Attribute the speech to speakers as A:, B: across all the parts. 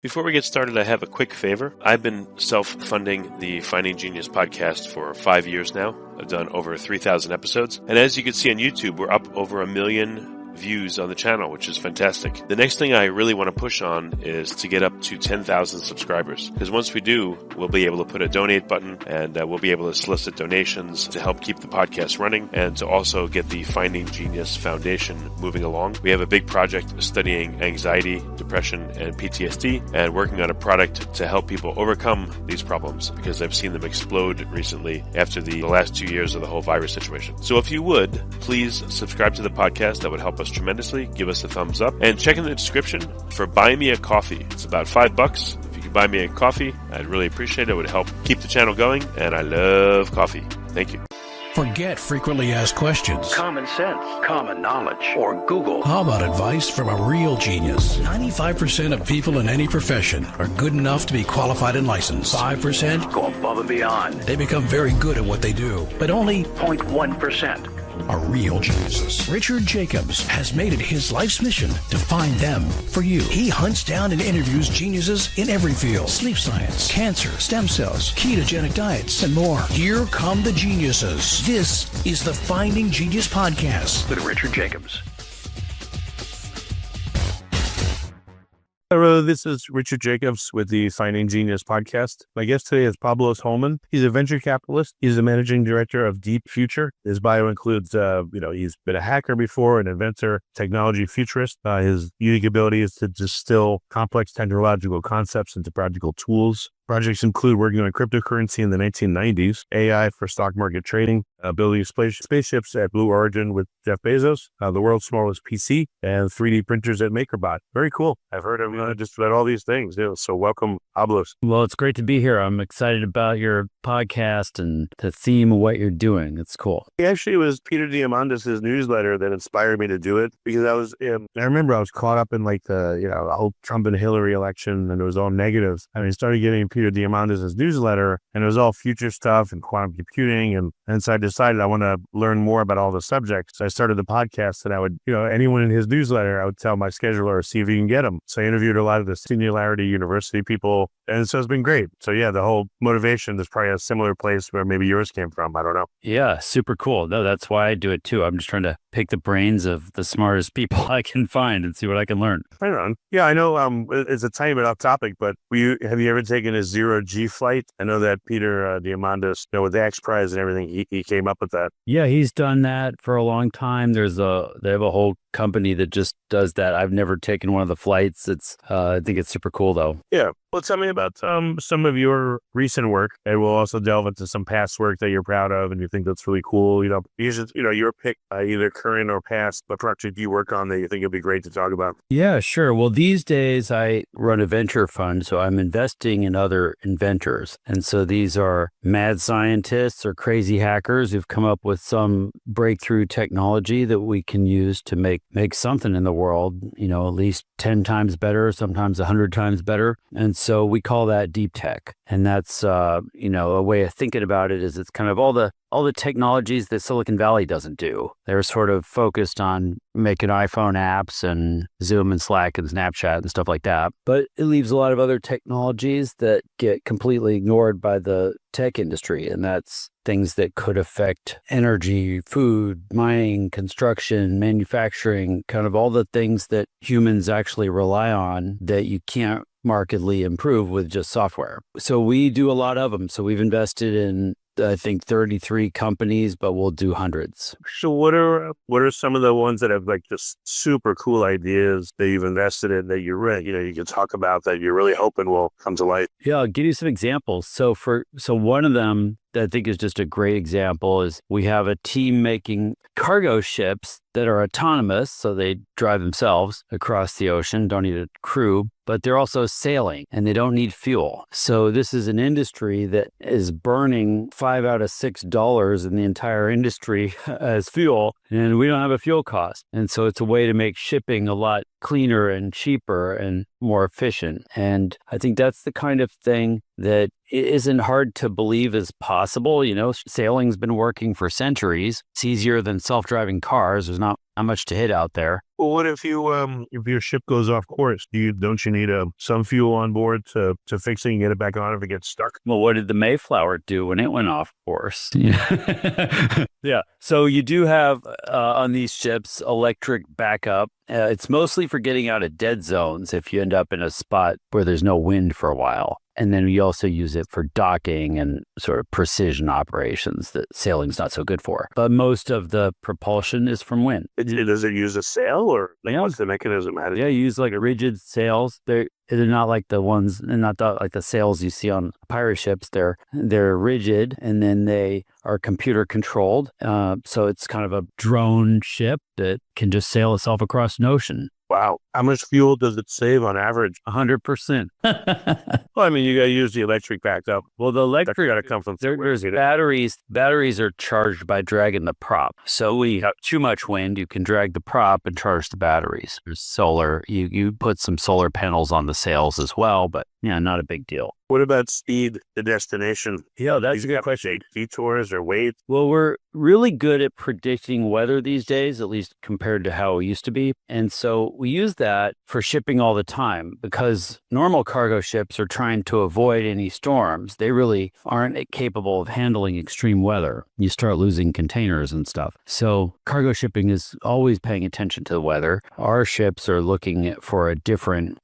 A: Before we get started, I have a quick favor. I've been self-funding the Finding Genius podcast for 5 years now. I've done over 3,000 episodes. And as you can see on YouTube, we're up over 1 million views on the channel, which is fantastic. The next thing I really want to push on is to get up to 10,000 subscribers. Because once we do, we'll be able to put a donate button and we'll be able to solicit donations to help keep the podcast running and to also get the Finding Genius Foundation moving along. We have a big project studying anxiety, depression, and PTSD and working on a product to help people overcome these problems because I've seen them explode recently after the last 2 years of the whole virus situation. So if you would, please subscribe to the podcast. That would help us tremendously. Give us a thumbs up and check in the description for Buy Me a Coffee. It's about $5. If you could buy me a coffee, I'd really appreciate it. It would help keep the channel going, and I love coffee. Thank you.
B: Forget frequently asked questions,
C: common sense, common knowledge, or Google.
B: How about advice from a real genius? 95% of people in any profession are good enough to be qualified and licensed. 5%
C: go above and beyond.
B: They become very good at what they do, but only
C: 0.1%
B: are real geniuses. Richard Jacobs has made it his life's mission to find them for you. He hunts down and interviews geniuses in every field: sleep science, cancer, stem cells, ketogenic diets, and more. Here come the geniuses. This is the Finding Genius Podcast
C: with Richard Jacobs.
D: Hello, this is Richard Jacobs with the Finding Genius podcast. My guest today is Pablos Holman. He's a venture capitalist. He's the managing director of Deep Future. His bio includes, he's been a hacker before, an inventor, technology futurist. His unique ability is to distill complex technological concepts into practical tools. Projects include working on cryptocurrency in the 1990s, AI for stock market trading, building spaceships at Blue Origin with Jeff Bezos, the world's smallest PC, and 3D printers at MakerBot. Very cool. I've heard of just about all these things. So welcome, Pablos.
E: Well, it's great to be here. I'm excited about your podcast and the theme of what you're doing. It's cool.
D: Actually, it was Peter Diamandis' newsletter that inspired me to do it because I remember I was caught up in the whole Trump and Hillary election and it was all negative. I mean, I started getting Peter Diamandis' newsletter and it was all future stuff and quantum computing. And so I decided I want to learn more about all the subjects. So I started the podcast and I would, anyone in his newsletter, I would tell my scheduler, see if you can get them. So I interviewed a lot of the Singularity University people. And so it's been great. So yeah, the whole motivation is probably a similar place where maybe yours came from. I don't know.
E: Yeah, super cool. No, that's why I do it too. I'm just trying to pick the brains of the smartest people I can find and see what I can learn.
D: Right on. Yeah, I know it's a tiny bit off topic, but have you ever taken a zero-G flight? I know that Peter Diamandis, with the X Prize and everything, he came up with that.
E: Yeah, he's done that for a long time. They have a whole company that just does that. I've never taken one of the flights. I think it's super cool though.
D: Yeah. Well, tell me about some of your recent work, and we'll also delve into some past work that you're proud of and you think that's really cool. Your pick, either current or past, what project you work on that you think would be great to talk about.
E: Yeah, sure. Well, these days I run a venture fund, so I'm investing in other inventors. And so these are mad scientists or crazy hackers who've come up with some breakthrough technology that we can use to make something in the world, at least 10 times better, sometimes 100 times better. And so we call that deep tech. And that's, a way of thinking about it is it's kind of all the technologies that Silicon Valley doesn't do. They're sort of focused on making iPhone apps and Zoom and Slack and Snapchat and stuff like that. But it leaves a lot of other technologies that get completely ignored by the tech industry. And that's things that could affect energy, food, mining, construction, manufacturing, kind of all the things that humans actually rely on that you can't markedly improve with just software. So we do a lot of them. So we've invested in, I think, 33 companies, but we'll do hundreds.
D: So what are some of the ones that have just super cool ideas that you've invested in that you can talk about that you're really hoping will come to light?
E: Yeah, I'll give you some examples. So one of them that I think is just a great example is we have a team making cargo ships that are autonomous, so they drive themselves across the ocean, don't need a crew, but they're also sailing and they don't need fuel. So this is an industry that is burning $5 out of $6 in the entire industry as fuel, and we don't have a fuel cost. And so it's a way to make shipping a lot cleaner and cheaper and more efficient. And I think that's the kind of thing that isn't hard to believe is possible. Sailing's been working for centuries. It's easier than self-driving cars. There's not much to hit out there.
D: Well, what if your ship goes off course? Don't you need some fuel on board to fix it and get it back on if it gets stuck?
E: Well, what did the Mayflower do when it went off course? Yeah. Yeah. So you do have on these ships electric backup. It's mostly for getting out of dead zones if you end up in a spot where there's no wind for a while. And then we also use it for docking and sort of precision operations that sailing's not so good for. But most of the propulsion is from wind.
D: Does it use a sail or what's the mechanism?
E: Yeah, you use like rigid sails. They're not like the ones, and not like the sails you see on pirate ships. They're rigid, and then they are computer controlled. So it's kind of a drone ship that can just sail itself across an ocean.
D: Wow. How much fuel does it save on average?
E: 100%.
D: Well, I mean, you got to use the electric backup.
E: Well, the electric
D: got to come from
E: there's batteries. Batteries are charged by dragging the prop. So when you have too much wind, you can drag the prop and charge the batteries. There's solar. You put some solar panels on the sails as well, but yeah, not a big deal.
D: What about speed to destination?
E: Yeah, that's a good question.
D: Detours or weight?
E: Well, we're really good at predicting weather these days, at least compared to how it used to be. And so we use that for shipping all the time because normal cargo ships are trying to avoid any storms. They really aren't capable of handling extreme weather. You start losing containers and stuff. So cargo shipping is always paying attention to the weather. Our ships are looking for a different,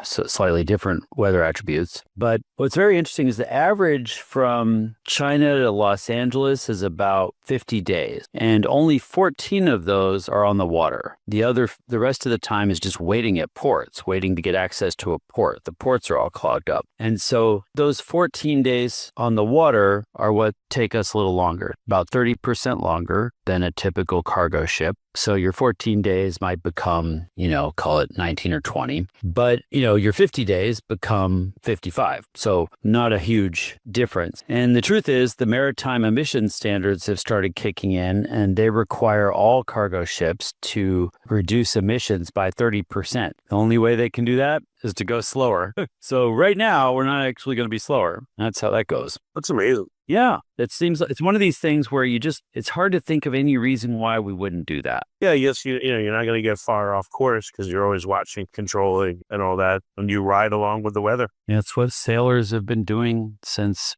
E: slightly different weather attributes. But what's very interesting is the average from China to Los Angeles is about 50 days, and only 14 of those are on the water. The rest of the time is just waiting at ports, waiting to get access to a port. The ports are all clogged up. And so those 14 days on the water are what take us a little longer, about 30% longer than a typical cargo ship. So your 14 days might become, call it 19 or 20, but, your 50 days become 55. So not a huge difference. And the truth is the maritime emission standards have started kicking in, and they require all cargo ships to reduce emissions by 30%. The only way they can do that is to go slower. So right now, we're not actually going to be slower. That's how that goes.
D: That's amazing.
E: Yeah, it seems like it's one of these things where it's hard to think of any reason why we wouldn't do that.
D: Yeah, yes, you're not going to get far off course because you're always watching, controlling, and all that, and you ride along with the weather.
E: Yeah, it's what sailors have been doing since,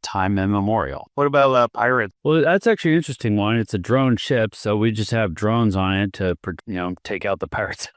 E: time immemorial.
D: What about pirates?
E: Well, that's actually an interesting one. It's a drone ship, so we just have drones on it to, take out the pirates.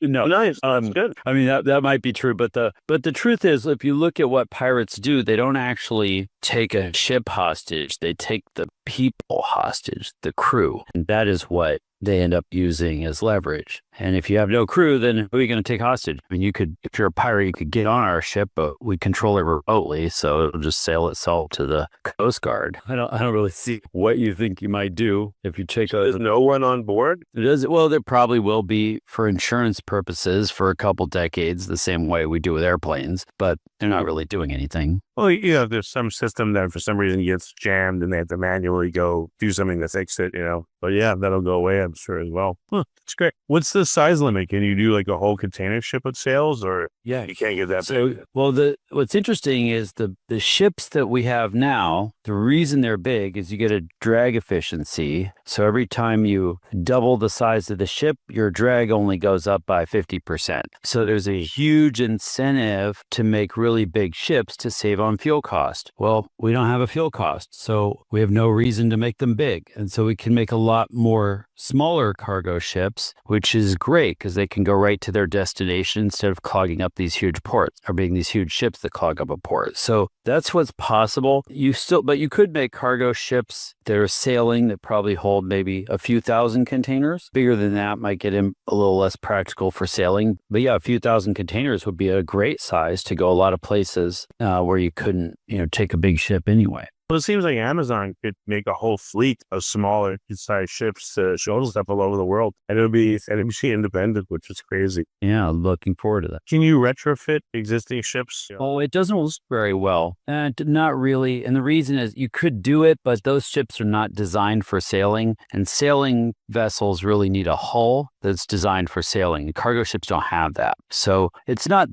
E: No,
D: nice. Good.
E: I mean, that might be true, but the truth is, if you look at what pirates do, they don't actually take a ship hostage. They take the people hostage, the crew, and that is what they end up using as leverage. And if you have no crew, then who are you going to take hostage? I mean, if you're a pirate, you could get on our ship, but we control it remotely, so it'll just sail itself to the Coast Guard. I don't really see what you think you might do if you take
D: There's no one on board?
E: Well, there probably will be for insurance purposes for a couple decades, the same way we do with airplanes, but they're not really doing anything.
D: Well, there's some system that for some reason gets jammed and they have to manually go do something to fix it, But yeah, that'll go away, I'm sure, as well. That's great. What's the size limit? Can you do like a whole container ship with sails, or
E: yeah,
D: you can't get that big?
E: Well, what's interesting is the ships that we have now, the reason they're big is you get a drag efficiency. So every time you double the size of the ship, your drag only goes up by 50%. So there's a huge incentive to make really big ships to save on fuel cost. Well, we don't have a fuel cost, so we have no reason to make them big. And so we can make a lot more smaller cargo ships, which is great because they can go right to their destination instead of clogging up these huge ports or being these huge ships that clog up a port. So that's what's possible. But you could make cargo ships that are sailing that probably hold maybe a few thousand containers. Bigger than that might get a little less practical for sailing. But yeah, a few thousand containers would be a great size to go a lot of places where you couldn't, take a big ship anyway.
D: Well, it seems like Amazon could make a whole fleet of smaller sized ships to shuttle stuff all over the world. And it'll be independent, which is crazy.
E: Yeah, looking forward to that.
D: Can you retrofit existing ships?
E: Oh, it doesn't work very well. Not really. And the reason is you could do it, but those ships are not designed for sailing. And sailing vessels really need a hull that's designed for sailing. Cargo ships don't have that. So it's not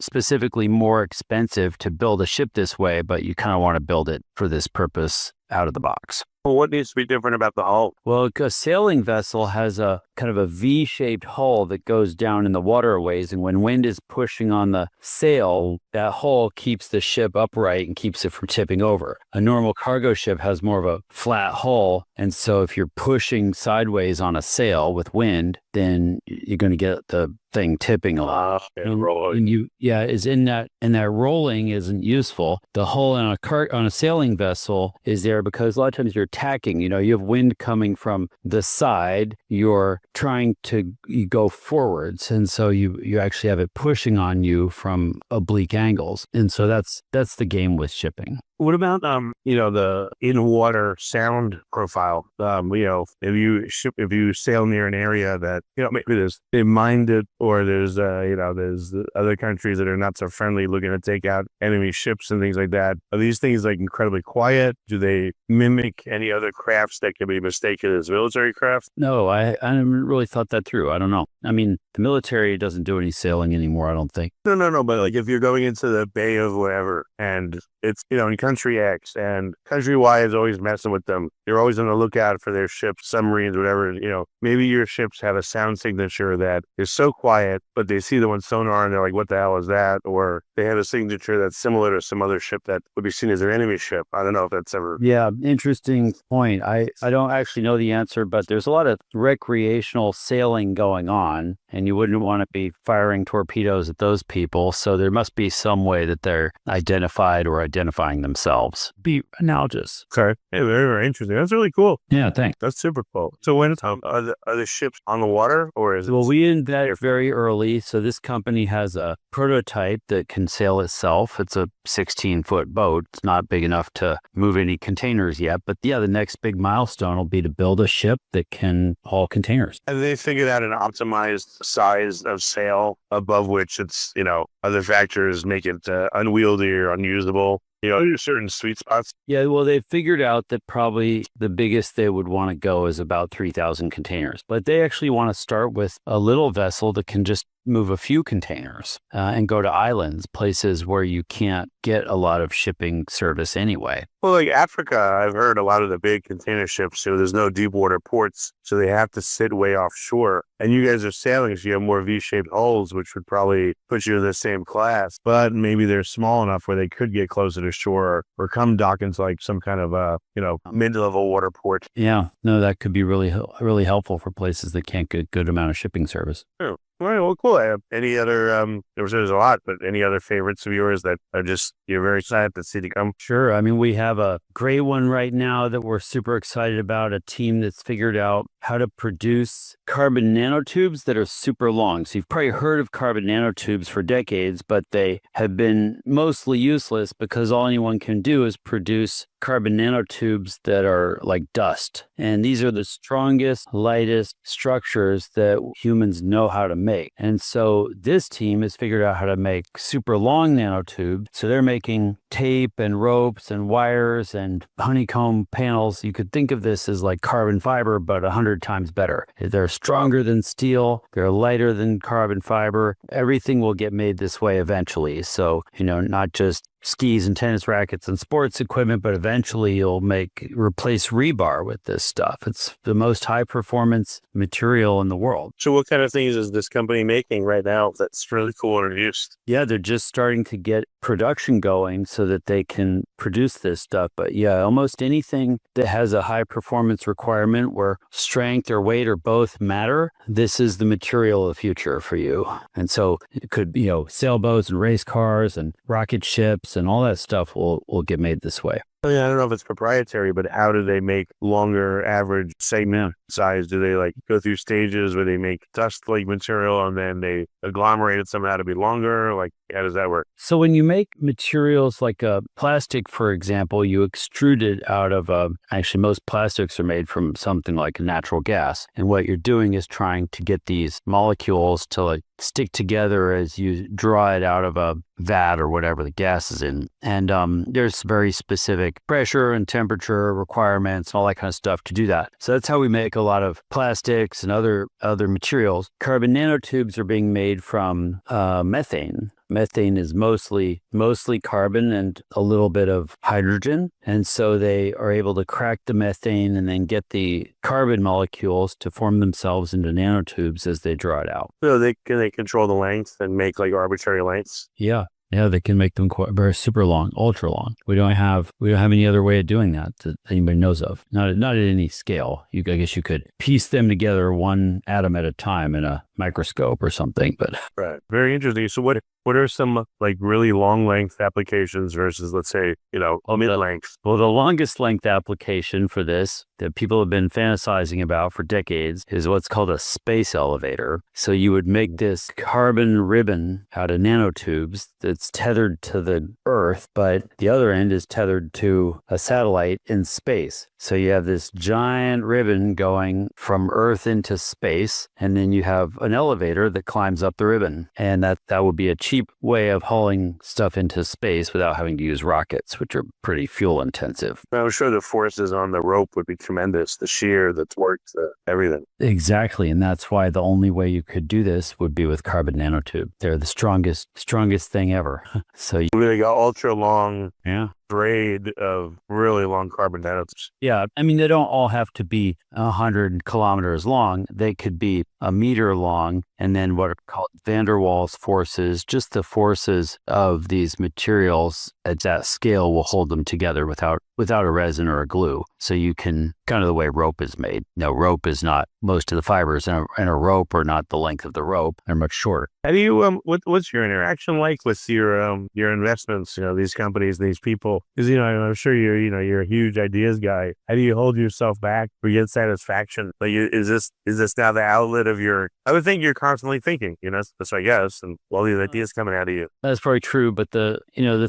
E: specifically more expensive to build a ship this way, but you kind of want to build it for this purpose out of the box.
D: Well, what needs to be different about the hull?
E: Well, a sailing vessel has a kind of a V-shaped hull that goes down in the waterways, and when wind is pushing on the sail, that hull keeps the ship upright and keeps it from tipping over. A normal cargo ship has more of a flat hull, and so if you're pushing sideways on a sail with wind, then you're going to get the thing tipping a lot. And that rolling isn't useful. The hull on a sailing vessel is there because a lot of times you're tacking. You have wind coming from the side. You're trying to go forwards, and so you actually have it pushing on you from oblique angles. And so that's the game with shipping.
D: What about the in-water sound profile? If you sail near an area that maybe they mined it, or there's other countries that are not so friendly looking to take out enemy ships and things like that. Are these things like incredibly quiet? Do they mimic any other crafts that can be mistaken as military craft?
E: No, I haven't really thought that through. I don't know. I mean, the military doesn't do any sailing anymore, I don't think.
D: No. But like if you're going into the Bay of whatever, and it's in country X, and country Y is always messing with them. You're always on the lookout for their ships, submarines, whatever. Maybe your ships have a sound signature that is so quiet, but they see the one sonar and they're like, "What the hell is that?" Or they have a signature that's similar to some other ship that would be seen as their enemy ship. I don't know if that's ever.
E: Yeah, interesting point. I don't actually know the answer, but there's a lot of recreational sailing going on, and you wouldn't want to be firing torpedoes at those people. So there must be some way that they're identified or identifying themselves. Be analogous.
D: Okay. Hey, very, very interesting. That's really cool.
E: Yeah, thanks.
D: That's super cool. So when are the ships on the water, or is it?
E: Well, we invent very early. So this company has a prototype that can sail itself. It's a 16-foot boat. It's not big enough to move any containers yet. But yeah, the next big milestone will be to build a ship that can haul containers.
D: Have they figured out an optimized size of sail above which it's, other factors make it unwieldy or unusable? There's certain sweet spots.
E: Yeah, well, they've figured out that probably the biggest they would want to go is about 3,000 containers. But they actually want to start with a little vessel that can just move a few containers and go to islands, places where you can't get a lot of shipping service anyway.
D: Well, like Africa, I've heard a lot of the big container ships, there's no deep water ports, so they have to sit way offshore. And you guys are sailing, so you have more V-shaped hulls, which would probably put you in the same class. But maybe they're small enough where they could get closer to shore or come dock into like some kind of mid-level water port.
E: Yeah, no, that could be really, really helpful for places that can't get a good amount of shipping service.
D: True. All right, well, cool. Any other, there's a lot, but any other favorites of yours that are just, you're very excited to see to come?
E: Sure. I mean, we have a great one right now that we're super excited about, a team that's figured out how to produce carbon nanotubes that are super long. So you've probably heard of carbon nanotubes for decades, but they have been mostly useless because all anyone can do is produce carbon nanotubes that are like dust. And these are the strongest, lightest structures that humans know how to make. And so this team has figured out how to make super long nanotubes. So they're making tape and ropes and wires and honeycomb panels. You could think of this as like carbon fiber, but 100 times better. They're stronger than steel. They're lighter than carbon fiber. Everything will get made this way eventually. So, not just skis and tennis rackets and sports equipment, but eventually you'll replace rebar with this stuff. It's the most high performance material in the world.
D: So what kind of things is this company making right now that's really cool and used?
E: Yeah, they're just starting to get production going so that they can produce this stuff. But yeah, almost anything that has a high performance requirement where strength or weight or both matter, this is the material of the future for you. And so it could be, sailboats and race cars and rocket ships and all that stuff will get made this way.
D: I don't know if it's proprietary, but how do they make longer average segment size? Do they go through stages where they make dust-like material and then they agglomerate it somehow to be longer? How does that work?
E: So when you make materials like plastic, for example, you extrude it out of actually most plastics are made from something like natural gas. And what you're doing is trying to get these molecules to stick together as you draw it out of a vat or whatever the gas is in. And there's very specific pressure and temperature requirements and all that kind of stuff to do that. So that's how we make a lot of plastics and other materials. Carbon nanotubes are being made from methane. Methane is mostly carbon and a little bit of hydrogen. And so they are able to crack the methane and then get the carbon molecules to form themselves into nanotubes as they draw it out.
D: So they control the length and make like arbitrary lengths.
E: Yeah. Yeah, they can make them very super long, ultra long. We don't have any other way of doing that anybody knows of. Not at any scale. I guess you could piece them together one atom at a time in a microscope or something. But
D: right, very interesting. So what are some like really long length applications versus, let's say, mid length?
E: Well, the longest length application for this that people have been fantasizing about for decades is what's called a space elevator. So you would make this carbon ribbon out of nanotubes that's tethered to the Earth, but the other end is tethered to a satellite in space. So you have this giant ribbon going from Earth into space, and then you have an elevator that climbs up the ribbon. And that would be a cheap way of hauling stuff into space without having to use rockets, which are pretty fuel intensive.
D: I'm sure the forces on the rope would be tremendous. The shear, the torque, everything.
E: Exactly. And that's why the only way you could do this would be with carbon nanotube. They're the strongest thing ever. So you
D: really got ultra long.
E: Yeah.
D: Braid of really long carbon nanotubes.
E: Yeah, I mean, they don't all have to be 100 kilometers long. They could be a meter long, and then what are called van der Waals forces, just the forces of these materials at that scale will hold them together without a resin or a glue. So you can, kind of the way rope is made. No, rope is not, most of the fibers in a rope are not the length of the rope. They're much shorter.
D: How do you, what's your interaction like with your investments, these companies, these people? Because, I'm sure you're a huge ideas guy. How do you hold yourself back or get satisfaction? Like, is this now the outlet of I would think you're constantly thinking, that's I guess, and all these ideas coming out of you.
E: That's probably true. But the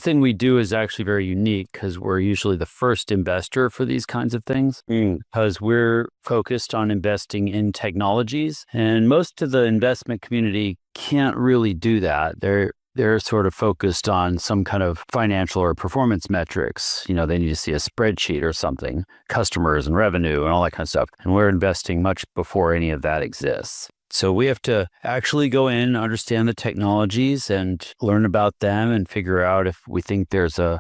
E: thing we do is actually very unique because we're usually the first investor for these kinds of things because we're focused on investing in technologies, and most of the investment community can't really do that. They're sort of focused on some kind of financial or performance metrics. They need to see a spreadsheet or something, customers and revenue and all that kind of stuff. And we're investing much before any of that exists. So we have to actually go in, understand the technologies and learn about them and figure out if we think there's a,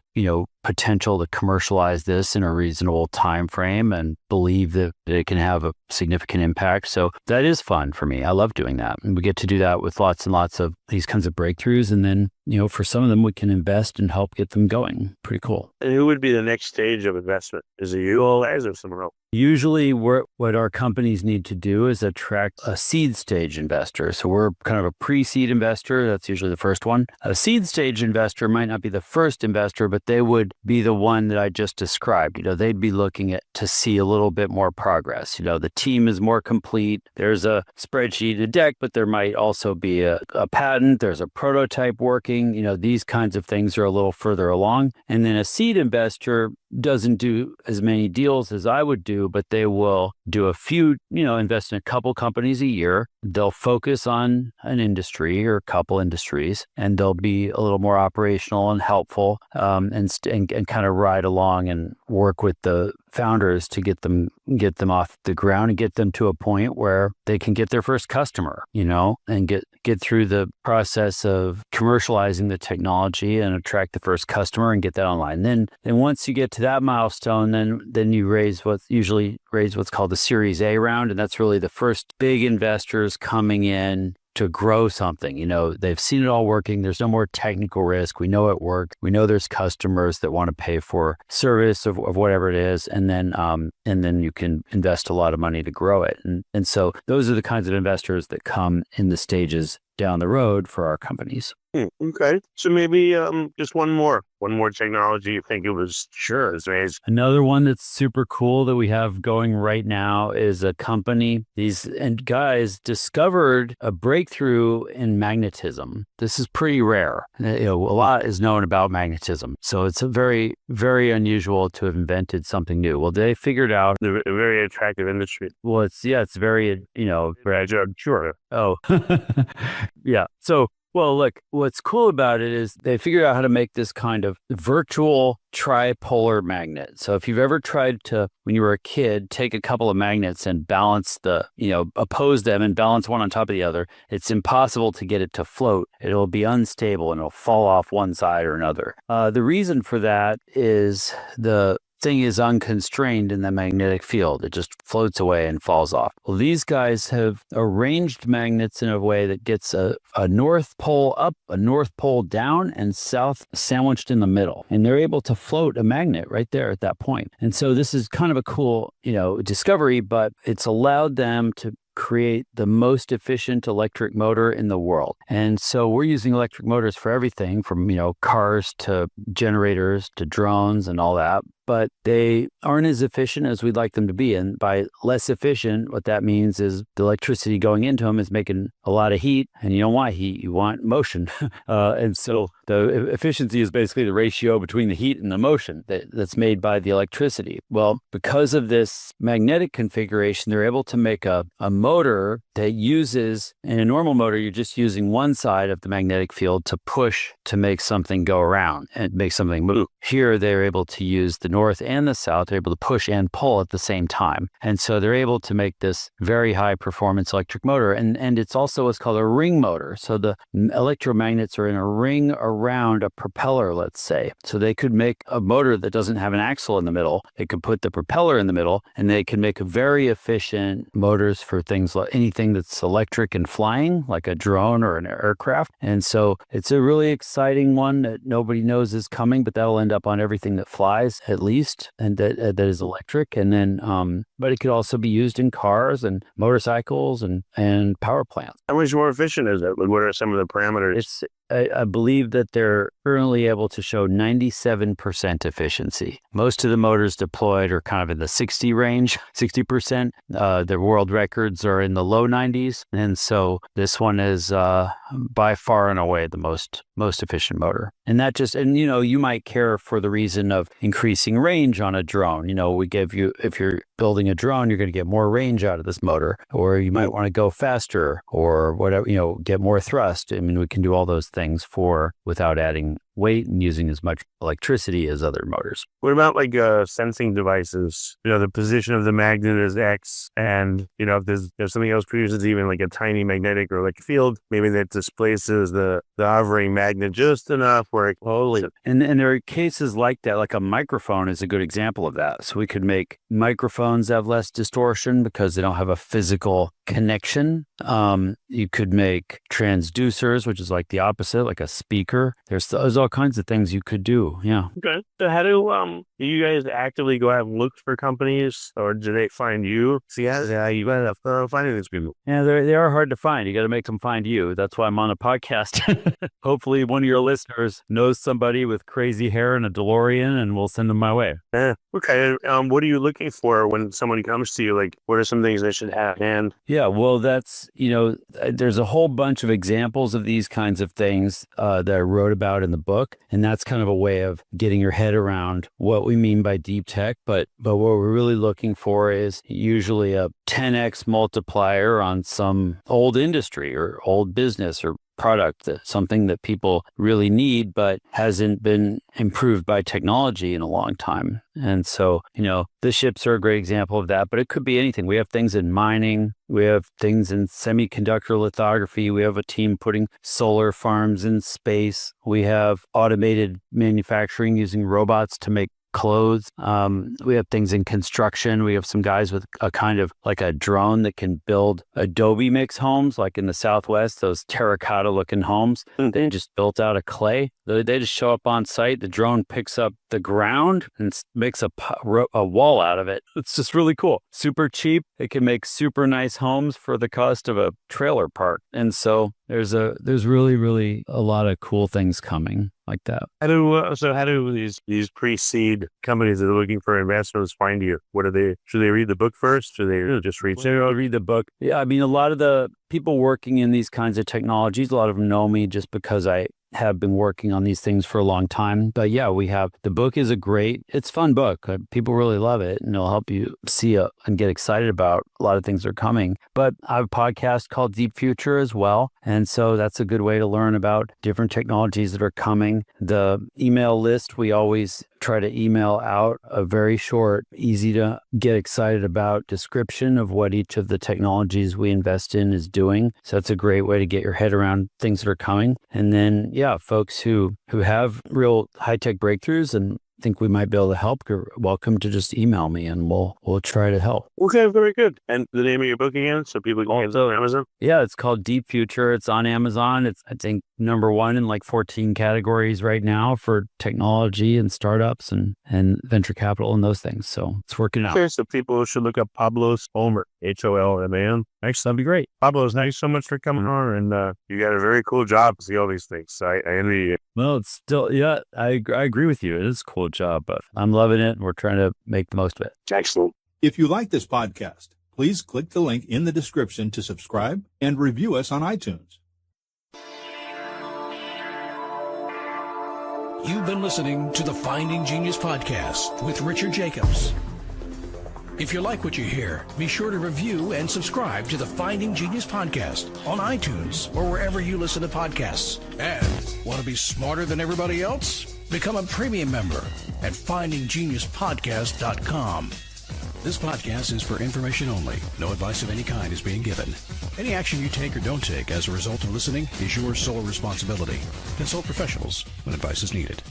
E: potential to commercialize this in a reasonable time frame and believe that it can have a significant impact. So that is fun for me. I love doing that. And we get to do that with lots and lots of these kinds of breakthroughs. And then, for some of them, we can invest and help get them going. Pretty cool.
D: And who would be the next stage of investment? Is it you all guys or someone else?
E: Usually what our companies need to do is attract a seed stage investor. So we're kind of a pre-seed investor. That's usually the first one. A seed stage investor might not be the first investor, but they would be the one that I just described. They'd be looking to see a little bit more progress. The team is more complete. There's a spreadsheet, a deck, but there might also be a patent. There's a prototype working. These kinds of things are a little further along. And then a seed investor doesn't do as many deals as I would do, but they will do a few, invest in a couple companies a year. They'll focus on an industry or a couple industries, and they'll be a little more operational and helpful, and kind of ride along and work with the founders to get them off the ground and get them to a point where they can get their first customer, and get through the process of commercializing the technology and attract the first customer and get that online. Then once you get to that milestone, then you raise what's called the Series A round, and that's really the first big investors coming in to grow something. They've seen it all working. There's no more technical risk. We know it worked. We know there's customers that want to pay for service of whatever it is. And then you can invest a lot of money to grow it. And so those are the kinds of investors that come in the stages down the road for our companies.
D: Okay. So maybe just one more technology you think it was raised.
E: Another one that's super cool that we have going right now is a company. These guys discovered a breakthrough in magnetism. This is pretty rare. A lot is known about magnetism. So it's a very, very unusual to have invented something new. Well, they figured out
D: a very attractive industry.
E: Well, it's very,
D: sure.
E: Oh, yeah. So Well, look, what's cool about it is they figured out how to make this kind of virtual tripolar magnet. So if you've ever tried to, when you were a kid, take a couple of magnets and balance oppose them and balance one on top of the other, it's impossible to get it to float. It'll be unstable and it'll fall off one side or another. The reason for that is the thing is unconstrained in the magnetic field. It just floats away and falls off. Well, these guys have arranged magnets in a way that gets a north pole up, a north pole down, and south sandwiched in the middle. And they're able to float a magnet right there at that point. And so this is kind of a cool, discovery, but it's allowed them to create the most efficient electric motor in the world. And so we're using electric motors for everything from, cars to generators to drones and all that. But they aren't as efficient as we'd like them to be. And by less efficient, what that means is the electricity going into them is making a lot of heat. And you don't want heat, you want motion. And so the efficiency is basically the ratio between the heat and the motion that's made by the electricity. Well, because of this magnetic configuration, they're able to make a motor that uses, in a normal motor, you're just using one side of the magnetic field to push to make something go around and make something move. Here, they're able to use the north and the south. They're able to push and pull at the same time. And so they're able to make this very high performance electric motor. And it's also what's called a ring motor. So the electromagnets are in a ring around a propeller, let's say. So they could make a motor that doesn't have an axle in the middle. They could put the propeller in the middle, and they can make very efficient motors for things like anything that's electric and flying, like a drone or an aircraft. And so it's a really exciting one that nobody knows is coming, but that'll end up on everything that flies at least, and that is electric. And then, but it could also be used in cars and motorcycles and power plants.
D: How much more efficient is it? What are some of the parameters?
E: I believe that they're currently able to show 97% efficiency. Most of the motors deployed are kind of in the 60 range, 60%. The world records are in the low 90s. And so this one is by far and away the most efficient motor. And that just, and you might care for the reason of increasing range on a drone. We give you, if you're building a drone, you're going to get more range out of this motor, or you might want to go faster or whatever, get more thrust. I mean, we can do all those things without adding weight and using as much electricity as other motors.
D: What about sensing devices? The position of the magnet is X, and if there's something else produces even like a tiny magnetic or electric field, maybe that displaces the hovering magnet just enough where it
E: totally. And there are cases like that, like a microphone is a good example of that. So we could make microphones have less distortion because they don't have a physical connection. You could make transducers, which is like the opposite, like a speaker. There's all kinds of things you could do. Yeah.
D: Okay. So how do you guys actively go out and look for companies, or do they find you? See how you end up finding these people?
E: Yeah, they are hard to find. You got to make them find you. That's why I'm on a podcast. Hopefully one of your listeners knows somebody with crazy hair and a DeLorean, and we'll send them my way.
D: Okay. What are you looking for when someone comes to you? Like, what are some things they should have? And
E: yeah, well, that's, there's a whole bunch of examples of these kinds of things that I wrote about in the book. And that's kind of a way of getting your head around what we mean by deep tech. But what we're really looking for is usually a 10x multiplier on some old industry or old business or product, something that people really need but hasn't been improved by technology in a long time. And so, the ships are a great example of that, but it could be anything. We have things in mining. We have things in semiconductor lithography. We have a team putting solar farms in space. We have automated manufacturing using robots to make clothes. We have things in construction. We have some guys with a kind of like a drone that can build adobe mix homes, like in the Southwest, those terracotta looking homes. They just built out of clay. They just show up on site. The drone picks up the ground and makes a wall out of it. It's just really cool. Super cheap. It can make super nice homes for the cost of a trailer park. And so there's really, really a lot of cool things coming like that.
D: How do these pre-seed companies that are looking for investors find you? Should they read the book first? Should they just read?
E: I'll read the book. Yeah, I mean, a lot of the people working in these kinds of technologies, a lot of them know me just because I have been working on these things for a long time. But yeah, the book is it's a fun book. People really love it, and it'll help you see and get excited about a lot of things are coming. But I have a podcast called Deep Future as well. And so that's a good way to learn about different technologies that are coming. The email list, we always try to email out a very short, easy to get excited about description of what each of the technologies we invest in is doing. So that's a great way to get your head around things that are coming. And then, folks who have real high-tech breakthroughs and think we might be able to help, you're welcome to just email me and we'll try to help.
D: Okay, very good. And the name of your book again, so people can get it on Amazon?
E: Yeah, it's called Deep Future. It's on Amazon. It's, I think, number 1 in like 14 categories right now for technology and startups and venture capital and those things. So it's working out.
D: Okay, so people should look up Pablos Holman, Holman. Actually, that'd be great. Pablos, thanks so much for coming on, and you got a very cool job to see all these things. So I envy you.
E: Well, it's still, I agree with you. It is a cool job, but I'm loving it, and we're trying to make the most of it.
D: Excellent.
F: If you like this podcast, please click the link in the description to subscribe and review us on iTunes.
B: You've been listening to the Finding Genius podcast with Richard Jacobs. If you like what you hear, be sure to review and subscribe to the Finding Genius podcast on iTunes or wherever you listen to podcasts. And want to be smarter than everybody else? Become a premium member at findinggeniuspodcast.com. This podcast is for information only. No advice of any kind is being given. Any action you take or don't take as a result of listening is your sole responsibility. Consult professionals when advice is needed.